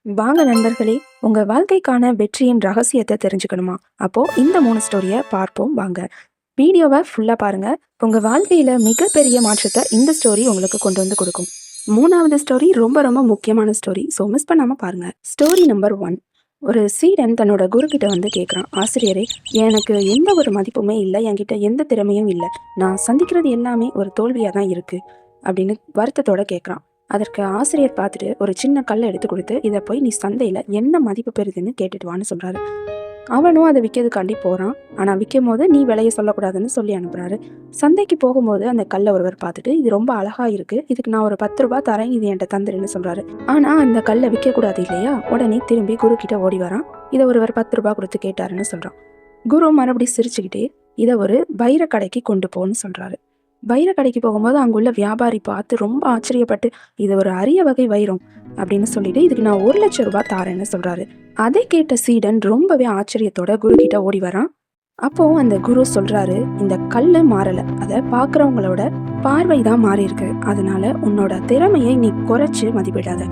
வாங்க நண்பர்களே, உங்க வாழ்க்கைக்கான வெற்றியின் ரகசியத்தை தெரிஞ்சுக்கணுமா? அப்போ இந்த 3 ஸ்டோரிய பார்ப்போம் வாங்க. வீடியோவை ஃபுல்லா பாருங்க. உங்க வாழ்க்கையில மிகப்பெரிய மாற்றத்தை இந்த ஸ்டோரி உங்களுக்கு கொண்டு வந்து கொடுக்கும். 3வது ஸ்டோரி ரொம்ப ரொம்ப முக்கியமான ஸ்டோரி. ஸோ மிஸ் பண்ணாம பாருங்க. Story number 1. ஒரு சீடன் தன்னோட குரு கிட்ட வந்து கேட்குறான், ஆசிரியரே, எனக்கு எந்த ஒரு மதிப்புமே இல்லை, என்கிட்ட எந்த திறமையும் இல்லை, நான் சந்திக்கிறது எல்லாமே ஒரு தோல்வியாக தான் இருக்கு அப்படின்னு வருத்தத்தோட கேட்குறான். அதற்கு ஆசிரியர் பார்த்துட்டு ஒரு சின்ன கல்லை எடுத்து கொடுத்து, இதை போய் நீ சந்தையில் என்ன மதிப்பு பெறுதுன்னு கேட்டுட்டு வான்னு சொல்கிறாரு. அவனும் அதை விற்கிறதுக்காண்டி போகிறான். ஆனால் விற்கும் போது நீ விலையை சொல்லக்கூடாதுன்னு சொல்லி அனுப்புகிறாரு. சந்தைக்கு போகும்போது அந்த கல்லை ஒருவர் பார்த்துட்டு, இது ரொம்ப அழகாக இருக்குது, இதுக்கு நான் ஒரு 10 ரூபா தரேன், இது என்கிட்ட தந்துருன்னு சொல்கிறாரு. ஆனால் அந்த கல்லை விற்கக்கூடாது இல்லையா? உடனே திரும்பி குரு கிட்ட ஓடி வரான். இதை ஒருவர் 10 ரூபா கொடுத்து கேட்டாருன்னு சொல்கிறான். குரு மறுபடியும் சிரிச்சுக்கிட்டே இதை ஒரு வைர கடைக்கு கொண்டு போன்னு சொல்கிறாரு. வைர கடைக்கு போகும்போது அங்குள்ள வியாபாரி பார்த்து ரொம்ப ஆச்சரியப்பட்டு, இது ஒரு அரிய வகை வைரம் அப்படின்னு சொல்லிட்டு, இதுக்கு நான் 1,00,000 ரூபாய் தாரேன்னு சொல்றாரு. அதை கேட்ட சீடன் ரொம்பவே ஆச்சரியத்தோட குரு கிட்ட ஓடி வரான். அப்போ அந்த குரு சொல்றாரு, இந்த கல்லு மாறல, அதை பாக்குறவங்களோட பார்வை தான் மாறி இருக்கு, அதனால உன்னோட திறமையை நீ குறைச்சு மதிப்பிடாத.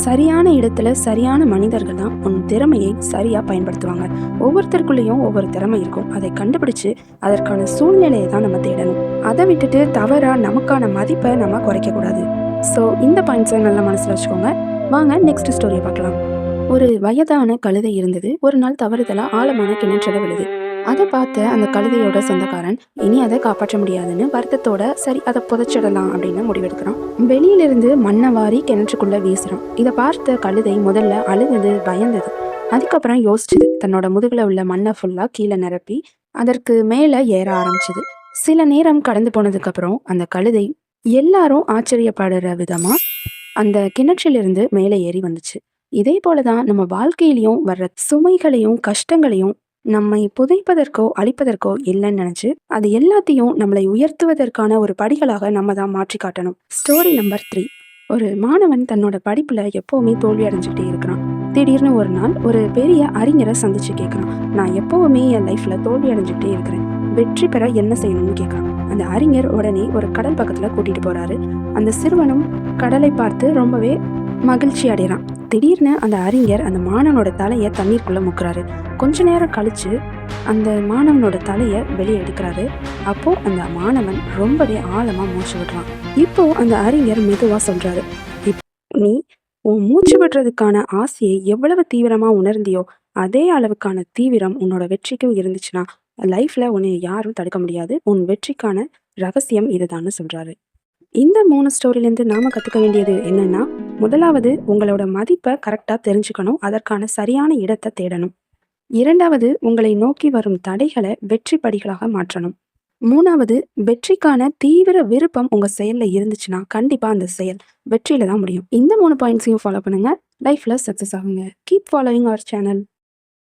சரியான இடத்துல சரியான மனிதர்கள் தான் உன் திறமையை சரியா பயன்படுத்துவாங்க. ஒவ்வொருத்தருக்குள்ளேயும் ஒவ்வொரு திறமை இருக்கும், அதை கண்டுபிடிச்சு அதற்கான சூழ்நிலையை தான் நம்ம தேடணும். அதை விட்டுட்டு தவறா நமக்கான மதிப்பை நம்ம குறைக்க கூடாது. ஸோ இந்த பாயிண்ட்ஸை நல்லா மனசுல வச்சுக்கோங்க. வாங்க நெக்ஸ்ட் ஸ்டோரியை பார்க்கலாம். ஒரு வயதான கழுதை இருந்தது. ஒரு நாள் தவறுதலா ஆழமான கிணற்றுல விழுது. அதை பார்த்த அந்த கழுதையோட சொந்தக்காரன் இனி அதை காப்பாற்ற முடியாதுன்னு வருத்தத்தோட, சரி அதை புதைச்சிடலாம் அப்படின்னு முடிவெடுக்கிறான். வெளியிலிருந்து மண்ணை வாரி கிணற்றுக்குள்ள வீசுறான். இதை பார்த்த கழுதை முதல்ல அழுது பயந்தது. அதுக்கப்புறம் யோசிச்சுது. தன்னோட முதுகுல உள்ள மண்ணை ஃபுல்லா கீழே நிரப்பி அதற்கு மேலே ஏற ஆரம்பிச்சுது. சில நேரம் கடந்து போனதுக்கு அப்புறம் அந்த கழுதை எல்லாரும் ஆச்சரியப்படுற விதமா அந்த கிணற்றிலிருந்து மேலே ஏறி வந்துச்சு. இதே போலதான் நம்ம வாழ்க்கையிலையும் வர்ற சுமைகளையும் கஷ்டங்களையும் நம்மை புதைப்பதற்கோ அழிப்பதற்கோ இல்லைன்னு நினைச்சு அது எல்லாத்தையும் நம்மளை உயர்த்துவதற்கான ஒரு படிகளாக நம்ம தான் மாற்றி காட்டணும். Story number 3. ஒரு மாணவன் தன்னோட படிப்புல எப்பவுமே தோல்வி அடைஞ்சுக்கிட்டே இருக்கிறான். திடீர்னு ஒரு நாள் ஒரு பெரிய அறிஞரை சந்திச்சு கேட்கிறான், நான் எப்பவுமே என் லைஃப்ல தோல்வி அடைஞ்சுக்கிட்டே இருக்கிறேன், வெற்றி பெற என்ன செய்யணும்னு கேட்கிறான். அந்த அறிஞர் உடனே ஒரு கடல் பக்கத்துல கூட்டிட்டு போறாரு. அந்த சிறுவனும் கடலை பார்த்து ரொம்பவே மகிழ்ச்சி அடைகிறான். திடீர்னு அந்த அறிஞர் அந்த மாணவனோட தலையை தண்ணீருக்குள்ள முக்குறாரு. கொஞ்ச நேரம் கழிச்சு அந்த மாணவனோட தலையை வெளியே எடுக்கிறாரு. அப்போ அந்த மாணவன் ரொம்பவே ஆழமா மூச்சு விடுறான். இப்போ அந்த அறிஞர் மெதுவா சொல்றாரு, நீ உன் மூச்சு விடுறதுக்கான ஆசையை எவ்வளவு தீவிரமா உணர்ந்தியோ அதே அளவுக்கான தீவிரம் உன்னோட வெற்றிக்கும் இருந்துச்சுன்னா லைஃப்ல உன்னை யாரும் தடுக்க முடியாது. உன் வெற்றிக்கான ரகசியம் இதுதான்னு சொல்றாரு. இந்த 3 ஸ்டோரியிலேருந்து நாம கத்துக்க வேண்டியது என்னன்னா, முதலாவது உங்களோட மதிப்பை கரெக்டா தெரிஞ்சுக்கணும், அதற்கான சரியான இடத்தை தேடணும். 2வது உங்களை நோக்கி வரும் தடைகளை வெற்றி படிகளாக மாற்றணும். 3வது வெற்றிக்கான தீவிர விருப்பம் உங்க செயல்ல இருந்துச்சுன்னா கண்டிப்பா அந்த செயல் வெற்றியில தான் முடியும். இந்த 3 பாயிண்ட்ஸையும் ஃபாலோ பண்ணுங்க, லைஃப்ல சக்சஸ் ஆகுங்க. Keep following our channel.